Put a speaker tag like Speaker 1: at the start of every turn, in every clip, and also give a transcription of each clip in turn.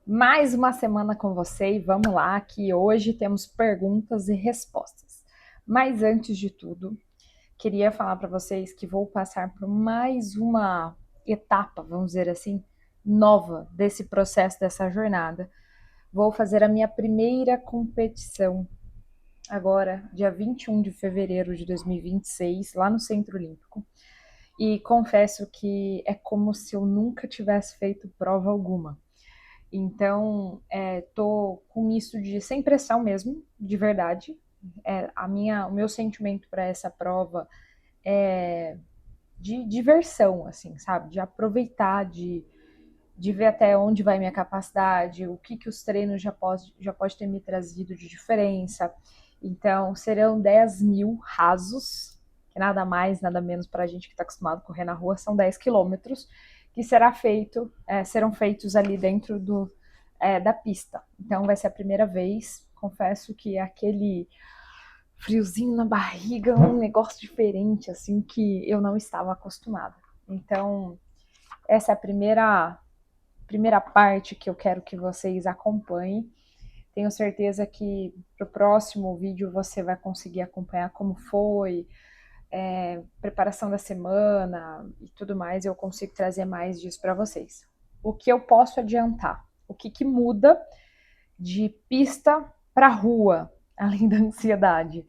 Speaker 1: Mais uma semana com você e vamos lá, que hoje temos perguntas e respostas. Mas antes de tudo, queria falar para vocês que vou passar por mais uma etapa, vamos dizer assim, nova desse processo, dessa jornada. Vou fazer a minha primeira competição agora, dia 21 de fevereiro de 2026, lá no Centro Olímpico. E confesso que é como se eu nunca tivesse feito prova alguma. Então, tô com misto de sem pressão mesmo, de verdade. O meu sentimento para essa prova é de diversão, assim, sabe? De aproveitar, de ver até onde vai minha capacidade, o que os treinos já pode ter me trazido de diferença. Então, serão 10 mil rasos, que nada mais, nada menos para a gente que está acostumado a correr na rua, são 10 quilômetros, que serão feitos ali dentro da pista. Então, vai ser a primeira vez. Confesso que aquele friozinho na barriga, um negócio diferente, assim, que eu não estava acostumada. Então, essa é a primeira parte que eu quero que vocês acompanhem. Tenho certeza que para o próximo vídeo você vai conseguir acompanhar como foi, preparação da semana e tudo mais. Eu consigo trazer mais disso para vocês. O que eu posso adiantar? O que muda de pista para rua, além da ansiedade?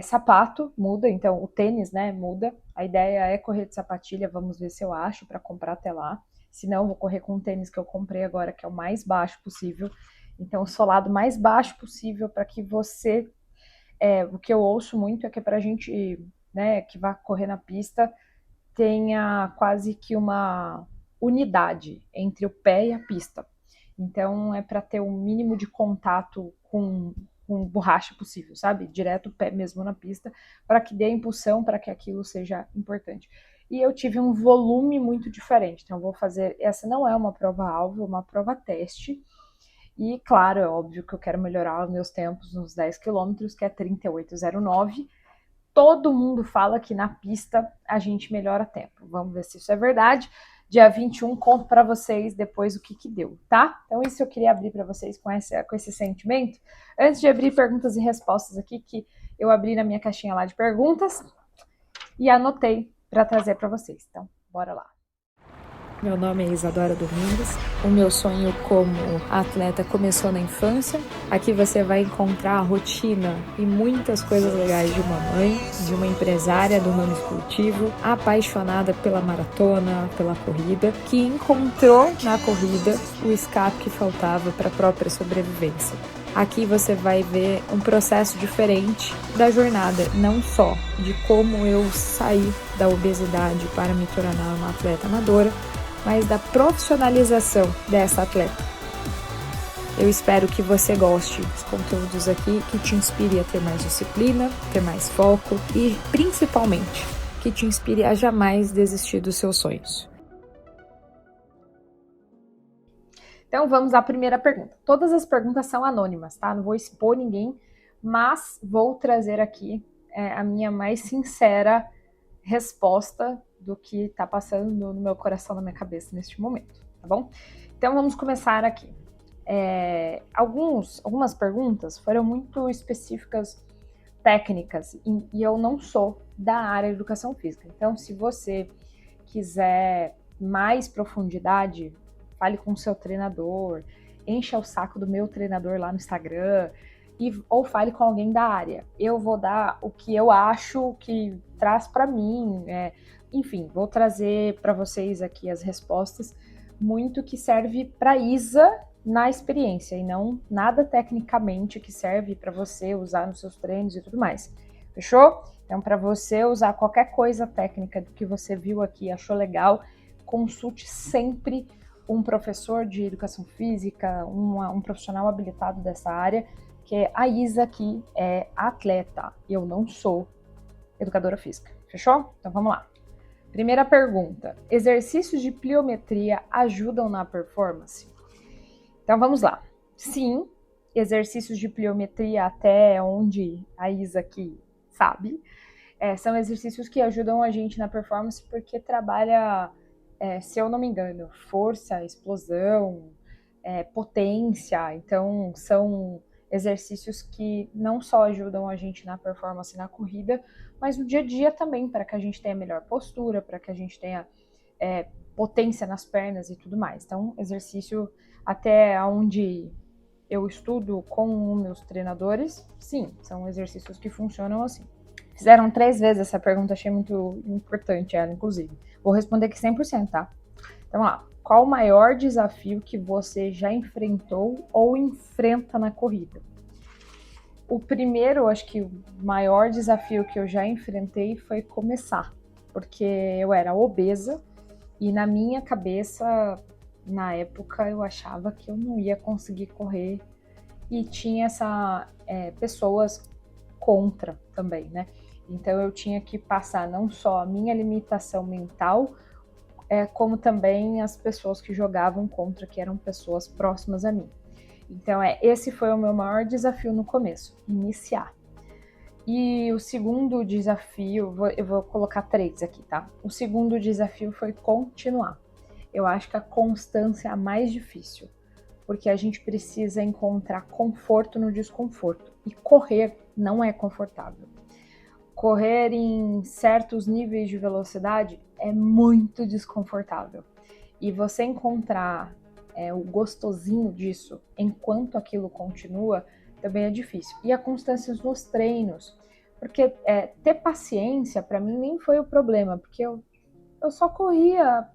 Speaker 1: Sapato muda, então o tênis, né, muda. A ideia é correr de sapatilha, vamos ver se eu acho para comprar até lá. Se não, vou correr com o tênis que eu comprei agora, que é o mais baixo possível. Então, o solado mais baixo possível para que você. O que eu ouço muito é que para a gente, né, que vai correr na pista, tenha quase que uma unidade entre o pé e a pista. Então é para ter o mínimo de contato com borracha possível, sabe? Direto o pé mesmo na pista, para que dê impulsão, para que aquilo seja importante. E eu tive um volume muito diferente. Então, eu vou fazer. Essa não é uma prova-alvo, é uma prova-teste. E, claro, é óbvio que eu quero melhorar os meus tempos nos 10 quilômetros, que é 38,09. Todo mundo fala que na pista a gente melhora tempo. Vamos ver se isso é verdade. Dia 21 conto para vocês depois o que deu, tá? Então isso eu queria abrir para vocês com esse sentimento. Antes de abrir perguntas e respostas aqui, que eu abri na minha caixinha lá de perguntas e anotei para trazer para vocês. Então, bora lá. Meu nome é Isadora Domingues. O meu sonho como atleta começou na infância. Aqui você vai encontrar a rotina e muitas coisas legais de uma mãe, de uma empresária do ramo esportivo, apaixonada pela maratona, pela corrida, que encontrou na corrida o escape que faltava para a própria sobrevivência. Aqui você vai ver um processo diferente da jornada, não só de como eu saí da obesidade para me tornar uma atleta amadora, mas da profissionalização dessa atleta. Eu espero que você goste dos conteúdos aqui, que te inspire a ter mais disciplina, ter mais foco e, principalmente, que te inspire a jamais desistir dos seus sonhos. Então vamos à primeira pergunta. Todas as perguntas são anônimas, tá? Não vou expor ninguém, mas vou trazer aqui a minha mais sincera resposta do que está passando no meu coração, na minha cabeça neste momento, tá bom? Então vamos começar aqui. Algumas perguntas foram muito específicas, técnicas, e eu não sou da área de educação física. Então, se você quiser mais profundidade, fale com o seu treinador, encha o saco do meu treinador lá no Instagram, ou fale com alguém da área. Eu vou dar o que eu acho que traz para mim, enfim, vou trazer para vocês aqui as respostas, muito que serve para Isa na experiência e não nada tecnicamente que serve para você usar nos seus treinos e tudo mais. Fechou? Então, para você usar qualquer coisa técnica do que você viu aqui, achou legal, consulte sempre um professor de educação física, um profissional habilitado dessa área, que a Isa aqui é atleta, eu não sou educadora física. Fechou? Então vamos lá. Primeira pergunta: exercícios de pliometria ajudam na performance? Então vamos lá. Sim, exercícios de pliometria, até onde a Isa aqui sabe, são exercícios que ajudam a gente na performance porque trabalha, se eu não me engano, força, explosão, potência. Então, são exercícios que não só ajudam a gente na performance na corrida, mas no dia a dia também, para que a gente tenha melhor postura, para que a gente tenha potência nas pernas e tudo mais. Então, exercício até onde eu estudo com meus treinadores, sim, são exercícios que funcionam assim. Fizeram 3 vezes essa pergunta, achei muito importante ela, inclusive. Vou responder aqui 100%, tá? Então, lá. Qual o maior desafio que você já enfrentou ou enfrenta na corrida? O primeiro, acho que o maior desafio que eu já enfrentei foi começar, porque eu era obesa e na minha cabeça, na época, eu achava que eu não ia conseguir correr e tinha pessoas contra também, né? Então eu tinha que passar não só a minha limitação mental, como também as pessoas que jogavam contra, que eram pessoas próximas a mim. Então esse foi o meu maior desafio no começo, iniciar. E o segundo desafio, eu vou colocar 3 aqui, tá? O segundo desafio foi continuar. Eu acho que a constância é a mais difícil, porque a gente precisa encontrar conforto no desconforto. E correr não é confortável. Correr em certos níveis de velocidade é muito desconfortável. E você encontrar o gostosinho disso enquanto aquilo continua também é difícil. E a constância nos treinos, porque ter paciência para mim nem foi o problema, porque eu só corria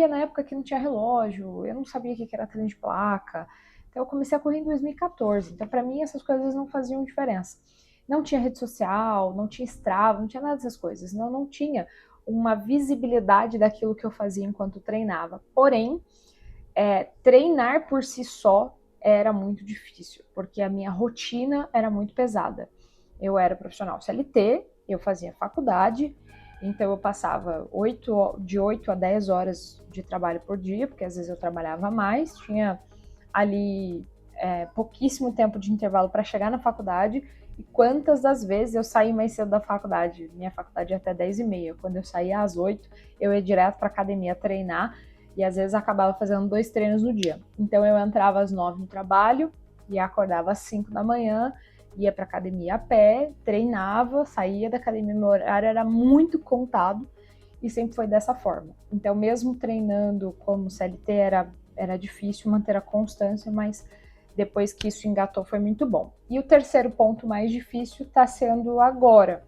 Speaker 1: na época que não tinha relógio, eu não sabia o que era treino de placa. Então eu comecei a correr em 2014. Então para mim essas coisas não faziam diferença. Não tinha rede social, não tinha Strava, não tinha nada dessas coisas. Não tinha uma visibilidade daquilo que eu fazia enquanto treinava. Porém, treinar por si só era muito difícil, porque a minha rotina era muito pesada. Eu era profissional CLT, eu fazia faculdade, então eu passava de 8 a 10 horas de trabalho por dia, porque às vezes eu trabalhava mais, tinha ali pouquíssimo tempo de intervalo para chegar na faculdade. E quantas das vezes eu saí mais cedo da faculdade? Minha faculdade é até 10h30. Quando eu saía às 8, eu ia direto para academia treinar e às vezes acabava fazendo 2 treinos no dia. Então eu entrava às 9 no trabalho e acordava às 5 da manhã, ia para academia a pé, treinava, saía da academia, meu horário era muito contado e sempre foi dessa forma. Então mesmo treinando como CLT era difícil manter a constância, mas depois que isso engatou foi muito bom. E o terceiro ponto mais difícil está sendo agora,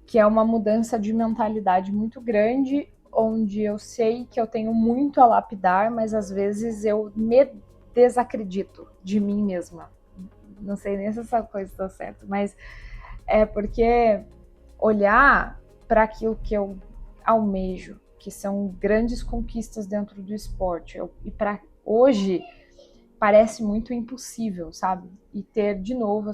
Speaker 1: que é uma mudança de mentalidade muito grande, onde eu sei que eu tenho muito a lapidar, mas às vezes eu me desacredito de mim mesma. Não sei nem se essa coisa está certa, mas é porque olhar para aquilo que eu almejo, que são grandes conquistas dentro do esporte, e para hoje parece muito impossível, sabe? E ter de novo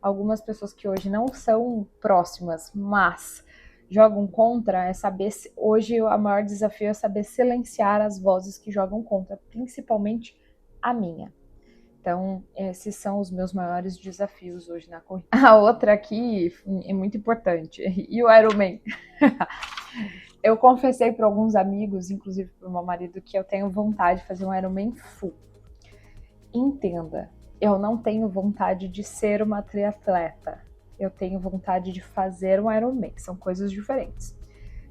Speaker 1: algumas pessoas que hoje não são próximas, mas jogam contra, hoje o maior desafio é saber silenciar as vozes que jogam contra, principalmente a minha. Então, esses são os meus maiores desafios hoje na corrida. A outra aqui é muito importante. E o Ironman? Eu confessei para alguns amigos, inclusive para o meu marido, que eu tenho vontade de fazer um Ironman full. Entenda, eu não tenho vontade de ser uma triatleta. Eu tenho vontade de fazer um Ironman. São coisas diferentes,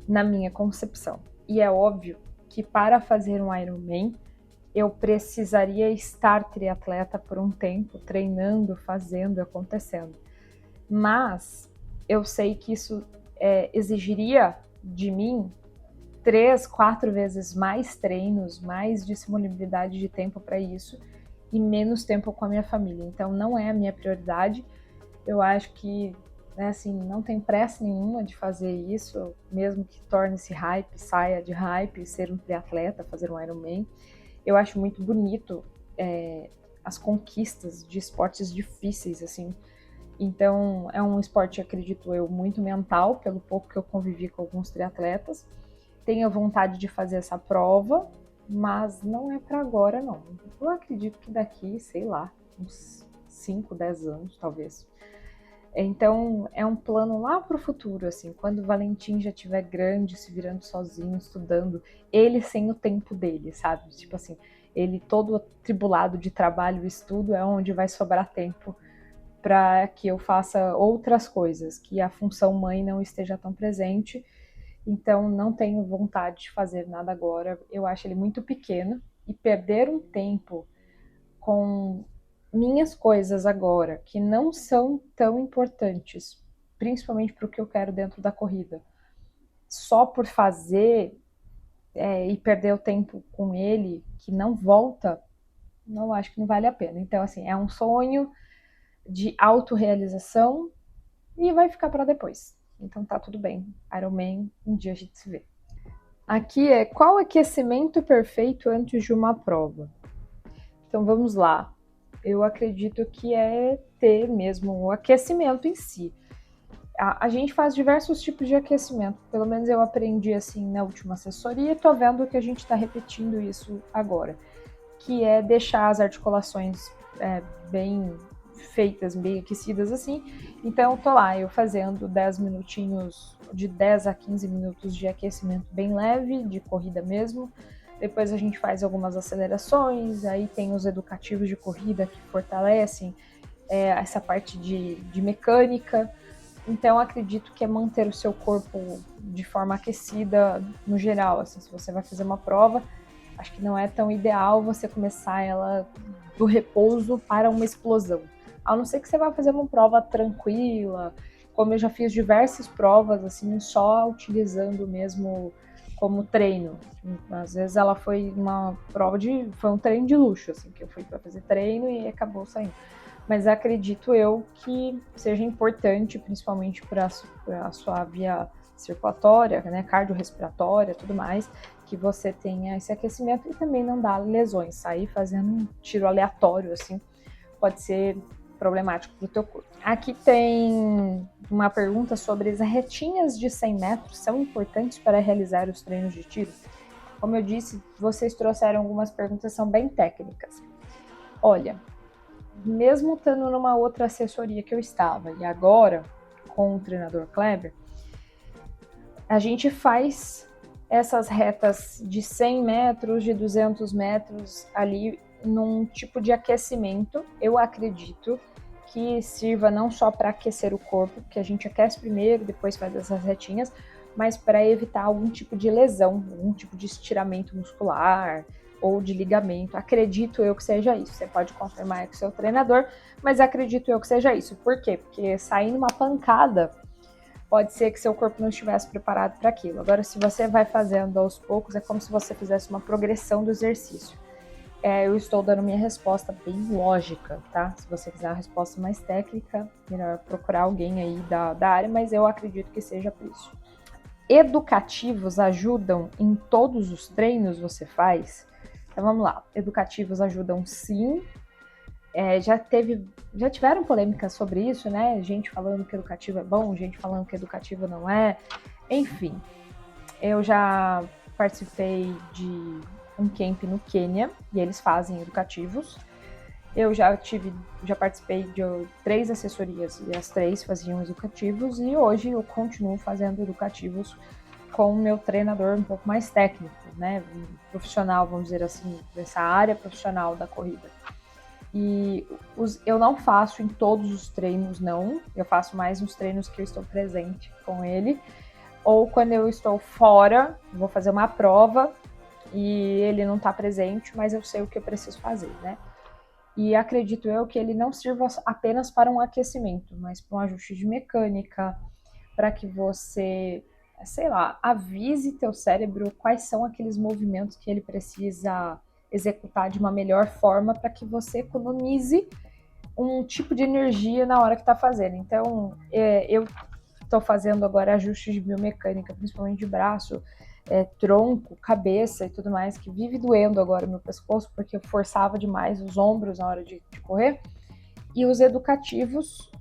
Speaker 1: na minha concepção. E é óbvio que para fazer um Ironman, eu precisaria estar triatleta por um tempo, treinando, fazendo, acontecendo. Mas eu sei que isso exigiria de mim 3, 4 vezes mais treinos, mais disponibilidade de tempo para isso e menos tempo com a minha família. Então não é a minha prioridade. Eu acho que assim, não tem pressa nenhuma de fazer isso, mesmo que torne-se hype, saia de hype, ser um triatleta, fazer um Ironman. Eu acho muito bonito as conquistas de esportes difíceis, assim. Então, é um esporte, acredito eu, muito mental, pelo pouco que eu convivi com alguns triatletas. Tenho vontade de fazer essa prova, mas não é para agora, não. Eu acredito que daqui, sei lá, uns 5, 10 anos, talvez. Então, é um plano lá para o futuro, assim, quando o Valentim já estiver grande, se virando sozinho, estudando, ele sem o tempo dele, sabe? Tipo assim, ele todo atribulado de trabalho e estudo, é onde vai sobrar tempo para que eu faça outras coisas, que a função mãe não esteja tão presente. Então, não tenho vontade de fazer nada agora. Eu acho ele muito pequeno e perder um tempo com minhas coisas agora, que não são tão importantes, principalmente para o que eu quero dentro da corrida, só por fazer e perder o tempo com ele, que não volta, não acho que não vale a pena. Então, assim, é um sonho de autorrealização e vai ficar para depois. Então tá tudo bem. Ironman, um dia a gente se vê. Aqui é qual aquecimento perfeito antes de uma prova? Então vamos lá. Eu acredito que é ter mesmo o aquecimento em si. A gente faz diversos tipos de aquecimento. Pelo menos eu aprendi assim na última assessoria e tô vendo que a gente está repetindo isso agora. Que é deixar as articulações bem feitas, bem aquecidas assim. Então, tô lá, eu fazendo 10 minutinhos, de 10 a 15 minutos de aquecimento bem leve, de corrida mesmo. Depois a gente faz algumas acelerações, aí tem os educativos de corrida que fortalecem essa parte de mecânica. Então, acredito que é manter o seu corpo de forma aquecida no geral. Assim, se você vai fazer uma prova, acho que não é tão ideal você começar ela do repouso para uma explosão. A não ser que você vá fazer uma prova tranquila, como eu já fiz diversas provas, assim, só utilizando mesmo como treino. Às vezes ela foi uma prova foi um treino de luxo, assim, que eu fui para fazer treino e acabou saindo. Mas acredito eu que seja importante, principalmente para a sua via circulatória, né, cardiorrespiratória, tudo mais, que você tenha esse aquecimento e também não dar lesões. Sair fazendo um tiro aleatório, assim, pode ser problemático para o teu corpo. Aqui tem uma pergunta sobre as retinhas de 100 metros são importantes para realizar os treinos de tiro? Como eu disse, vocês trouxeram algumas perguntas que são bem técnicas. Olha, mesmo estando numa outra assessoria que eu estava e agora com o treinador Kleber, a gente faz essas retas de 100 metros, de 200 metros ali num tipo de aquecimento, eu acredito que sirva não só para aquecer o corpo, que a gente aquece primeiro, depois faz essas retinhas, mas para evitar algum tipo de lesão, algum tipo de estiramento muscular ou de ligamento. Acredito eu que seja isso. Você pode confirmar com o seu treinador, mas acredito eu que seja isso. Por quê? Porque saindo uma pancada, pode ser que seu corpo não estivesse preparado para aquilo. Agora, se você vai fazendo aos poucos, é como se você fizesse uma progressão do exercício. Eu estou dando minha resposta bem lógica, tá? Se você quiser uma resposta mais técnica, melhor procurar alguém aí da área, mas eu acredito que seja por isso. Educativos ajudam em todos os treinos que você faz? Então vamos lá. Educativos ajudam sim. Já tiveram polêmicas sobre isso, né? Gente falando que educativo é bom, gente falando que educativo não é. Enfim, eu já participei de um camp no Quênia e eles fazem educativos. Eu já participei de 3 assessorias e as 3 faziam educativos e hoje eu continuo fazendo educativos com o meu treinador um pouco mais técnico, né? Um profissional, vamos dizer assim, dessa área profissional da corrida. E eu não faço em todos os treinos, não. Eu faço mais nos treinos que eu estou presente com ele. Ou quando eu estou fora, vou fazer uma prova e ele não está presente, mas eu sei o que eu preciso fazer, né? E acredito eu que ele não sirva apenas para um aquecimento, mas para um ajuste de mecânica, para que você, sei lá, avise teu cérebro quais são aqueles movimentos que ele precisa executar de uma melhor forma para que você economize um tipo de energia na hora que está fazendo. Então, eu estou fazendo agora ajustes de biomecânica, principalmente de braço, tronco, cabeça e tudo mais, que vive doendo agora no pescoço, porque eu forçava demais os ombros na hora de correr. E os educativos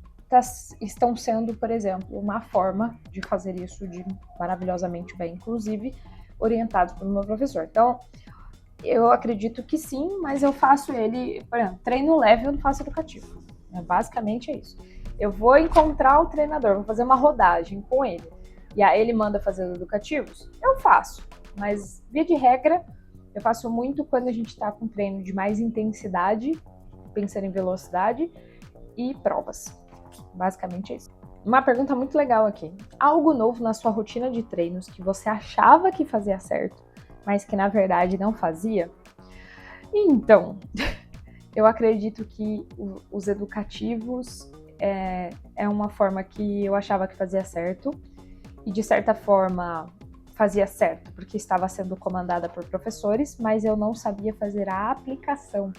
Speaker 1: estão sendo, por exemplo, uma forma de fazer isso de maravilhosamente bem, inclusive orientados pelo meu professor. Então, eu acredito que sim, mas eu faço ele, por exemplo, treino leve, eu não faço educativo. Basicamente é isso. Eu vou encontrar o treinador, vou fazer uma rodagem com ele. E aí ele manda fazer os educativos? Eu faço. Mas, via de regra, Eu faço muito quando a gente está com treino de mais intensidade, pensando em velocidade e provas. Basicamente é isso. Uma pergunta muito legal aqui. Algo novo na sua rotina de treinos que você achava que fazia certo, mas que na verdade não fazia? Então, eu acredito que os educativos é uma forma que eu achava que fazia certo e de certa forma fazia certo, porque estava sendo comandada por professores, mas eu não sabia fazer a aplicação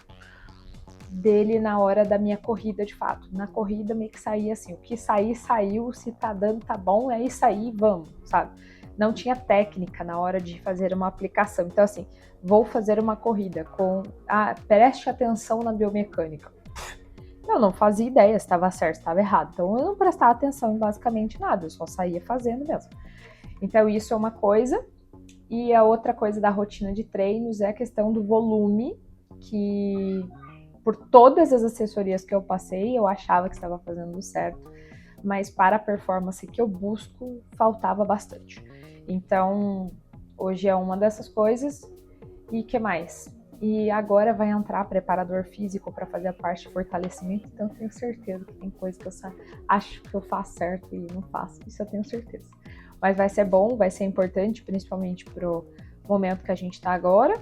Speaker 1: dele na hora da minha corrida de fato. Na corrida meio que saía assim, o que sair, saiu, se tá dando, tá bom, é isso aí, vamos, sabe? Não tinha técnica na hora de fazer uma aplicação. Então assim, vou fazer uma corrida com, preste atenção na biomecânica. Eu não fazia ideia se estava certo, se estava errado. Então eu não prestava atenção em basicamente nada, eu só saía fazendo mesmo. Então isso é uma coisa. E a outra coisa da rotina de treinos é a questão do volume, que por todas as assessorias que eu passei, eu achava que estava fazendo certo, mas para a performance que eu busco, faltava bastante. Então, hoje é uma dessas coisas. E que mais? E agora vai entrar preparador físico para fazer a parte de fortalecimento, então eu tenho certeza que tem coisa que eu acho que eu faço certo e não faço, isso eu tenho certeza. Mas vai ser bom, vai ser importante, principalmente pro momento que a gente está agora.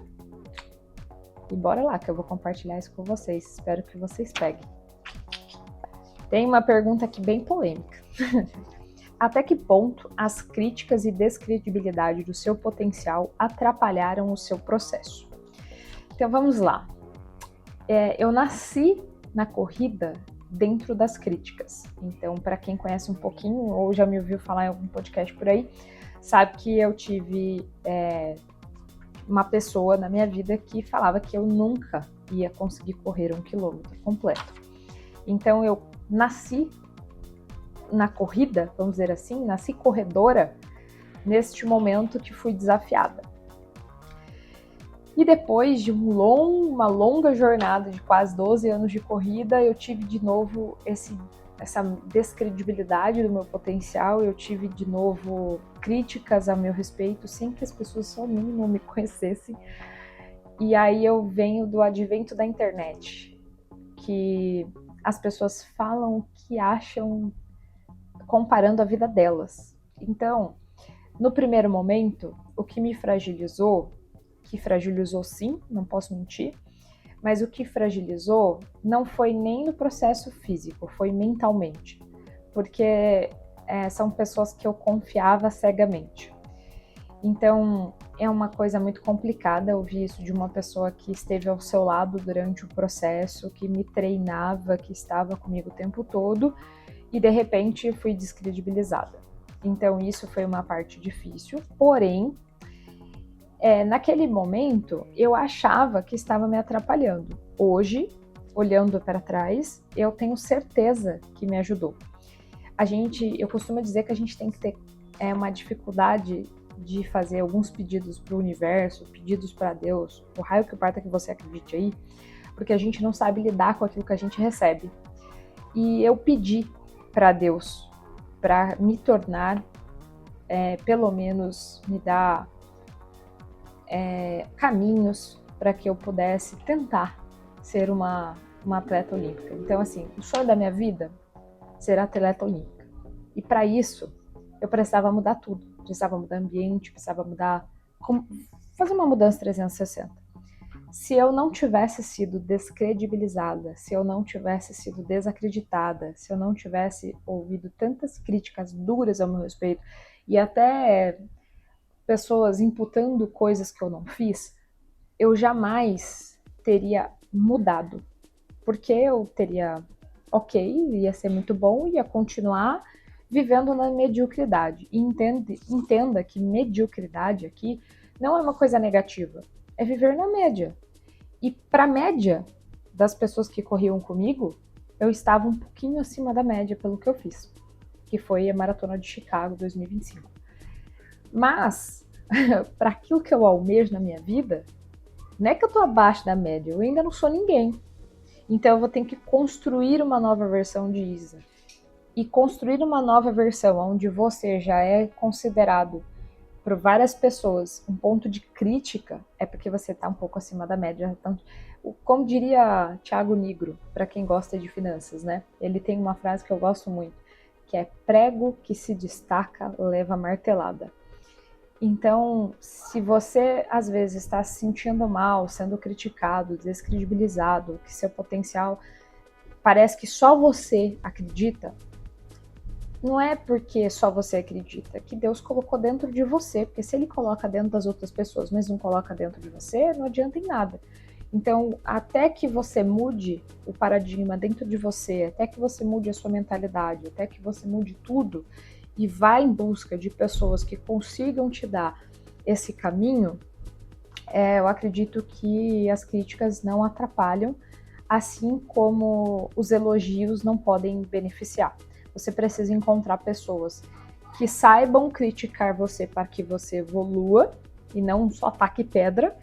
Speaker 1: E bora lá, que eu vou compartilhar isso com vocês. Espero que vocês peguem. Tem uma pergunta aqui bem polêmica. Até que ponto as críticas e descredibilidade do seu potencial atrapalharam o seu processo? Então vamos lá. Eu nasci na corrida dentro das críticas. Então, para quem conhece um pouquinho ou já me ouviu falar em algum podcast por aí, sabe que eu tive uma pessoa na minha vida que falava que eu nunca ia conseguir correr 1 quilômetro completo. Então eu nasci na corrida, vamos dizer assim, nasci corredora neste momento que fui desafiada. E depois de uma longa jornada de quase 12 anos de corrida, eu tive de novo essa descredibilidade do meu potencial, eu tive de novo críticas a meu respeito, sem que as pessoas só mínimo me conhecessem. E aí eu venho do advento da internet, que as pessoas falam o que acham comparando a vida delas. Então, no primeiro momento, o que me fragilizou, que fragilizou sim, não posso mentir, mas o que fragilizou não foi nem no processo físico, foi mentalmente, porque são pessoas que eu confiava cegamente. Então, é uma coisa muito complicada ouvir isso de uma pessoa que esteve ao seu lado durante o processo, que me treinava, que estava comigo o tempo todo, e de repente fui descredibilizada. Então, isso foi uma parte difícil, porém, naquele momento, eu achava que estava me atrapalhando. Hoje, olhando para trás, eu tenho certeza que me ajudou. Eu costumo dizer que a gente tem que ter uma dificuldade de fazer alguns pedidos para o universo, pedidos para Deus, o raio que parta que você acredite aí, porque a gente não sabe lidar com aquilo que a gente recebe. E eu pedi para Deus para me tornar, pelo menos me dar caminhos para que eu pudesse tentar ser uma atleta olímpica. Então, assim, o sonho da minha vida ser atleta olímpica. E para isso, eu precisava mudar tudo. Precisava mudar ambiente, precisava fazer uma mudança 360. Se eu não tivesse sido descredibilizada, se eu não tivesse sido desacreditada, se eu não tivesse ouvido tantas críticas duras ao meu respeito e até pessoas imputando coisas que eu não fiz, eu jamais teria mudado. Porque eu teria, ia ser muito bom, ia continuar vivendo na mediocridade. E entenda que mediocridade aqui não é uma coisa negativa, é viver na média. E para a média das pessoas que corriam comigo, eu estava um pouquinho acima da média pelo que eu fiz, que foi a Maratona de Chicago 2025. Mas, para aquilo que eu almejo na minha vida, não é que eu estou abaixo da média, eu ainda não sou ninguém. Então eu vou ter que construir uma nova versão de Isa. E construir uma nova versão onde você já é considerado por várias pessoas um ponto de crítica, é porque você está um pouco acima da média. Então, como diria Thiago Nigro, para quem gosta de finanças, né? Ele tem uma frase que eu gosto muito, que é: prego que se destaca leva martelada. Então, se você às vezes está se sentindo mal, sendo criticado, descredibilizado, que seu potencial parece que só você acredita, não é porque só você acredita, que Deus colocou dentro de você, porque se ele coloca dentro das outras pessoas, mas não coloca dentro de você, não adianta em nada. Então, até que você mude o paradigma dentro de você, até que você mude a sua mentalidade, até que você mude tudo e vá em busca de pessoas que consigam te dar esse caminho, eu acredito que as críticas não atrapalham, assim como os elogios não podem beneficiar. Você precisa encontrar pessoas que saibam criticar você para que você evolua e não só taque pedra,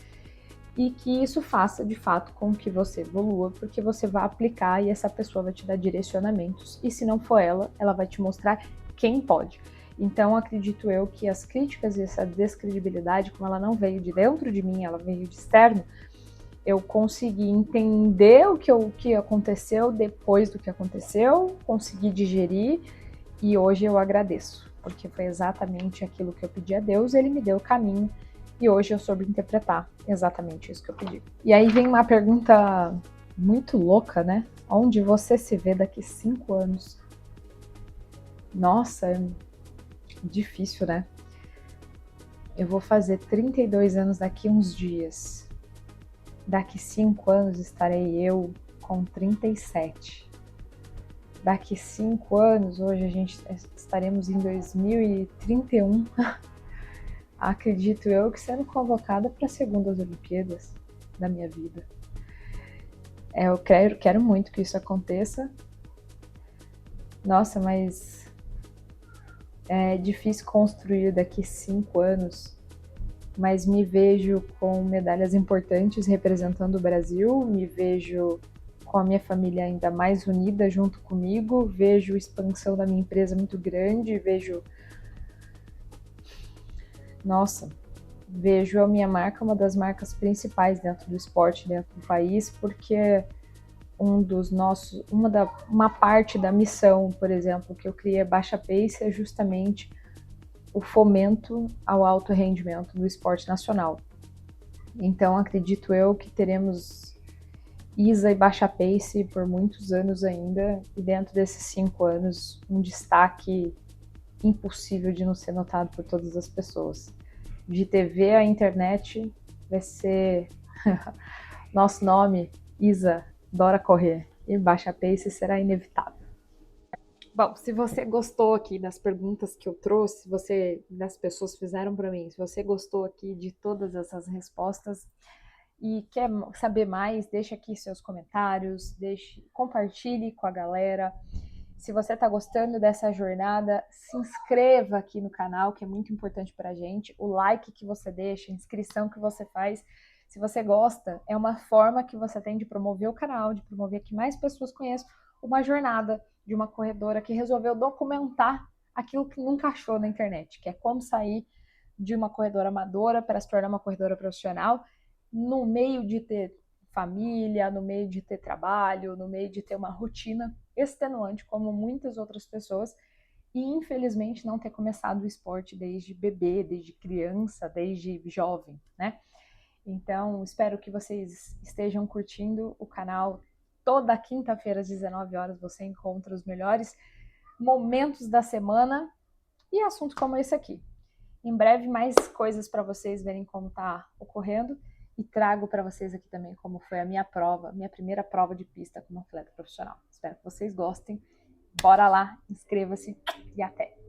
Speaker 1: e que isso faça de fato com que você evolua, porque você vai aplicar e essa pessoa vai te dar direcionamentos, e se não for ela, ela vai te mostrar quem pode. Então acredito eu que as críticas e essa descredibilidade, como ela não veio de dentro de mim, ela veio de externo, eu consegui entender o que aconteceu depois do que aconteceu, consegui digerir, e hoje eu agradeço, porque foi exatamente aquilo que eu pedi a Deus, ele me deu o caminho, e hoje eu soube interpretar exatamente isso que eu pedi. E aí vem uma pergunta muito louca, né? Onde você se vê daqui 5 anos? Nossa, é difícil, né? Eu vou fazer 32 anos daqui uns dias. Daqui 5 anos estarei eu com 37. Daqui 5 anos, hoje a gente estaremos em 2031. Acredito eu que sendo convocada para as segundas Olimpíadas da minha vida. Eu quero muito que isso aconteça. Nossa, mas é difícil construir daqui 5 anos, mas me vejo com medalhas importantes representando o Brasil, me vejo com a minha família ainda mais unida junto comigo, vejo a expansão da minha empresa muito grande, vejo a minha marca uma das marcas principais dentro do esporte, dentro do país, porque uma parte da missão, por exemplo, que eu criei a Baixa Pace é justamente o fomento ao alto rendimento do esporte nacional. Então, acredito eu que teremos Isa e Baixa Pace por muitos anos ainda, e dentro desses 5 anos, um destaque impossível de não ser notado por todas as pessoas. De TV à internet, vai ser nosso nome, Isa Dora Correr, e Baixa Pace será inevitável. Bom, se você gostou aqui das perguntas que eu trouxe, das pessoas fizeram para mim, se você gostou aqui de todas essas respostas e quer saber mais, deixa aqui seus comentários, compartilhe com a galera. Se você está gostando dessa jornada, se inscreva aqui no canal, que é muito importante para a gente. O like que você deixa, a inscrição que você faz, se você gosta, é uma forma que você tem de promover o canal, de promover que mais pessoas conheçam uma jornada de uma corredora que resolveu documentar aquilo que nunca achou na internet, que é como sair de uma corredora amadora para se tornar uma corredora profissional, no meio de ter família, no meio de ter trabalho, no meio de ter uma rotina extenuante, como muitas outras pessoas, e infelizmente não ter começado o esporte desde bebê, desde criança, desde jovem, né? Então, espero que vocês estejam curtindo o canal. Toda quinta-feira às 19 horas você encontra os melhores momentos da semana e assuntos como esse aqui. Em breve, mais coisas para vocês verem como está ocorrendo, e trago para vocês aqui também como foi a minha primeira prova de pista como atleta profissional. Espero que vocês gostem. Bora lá, inscreva-se e até!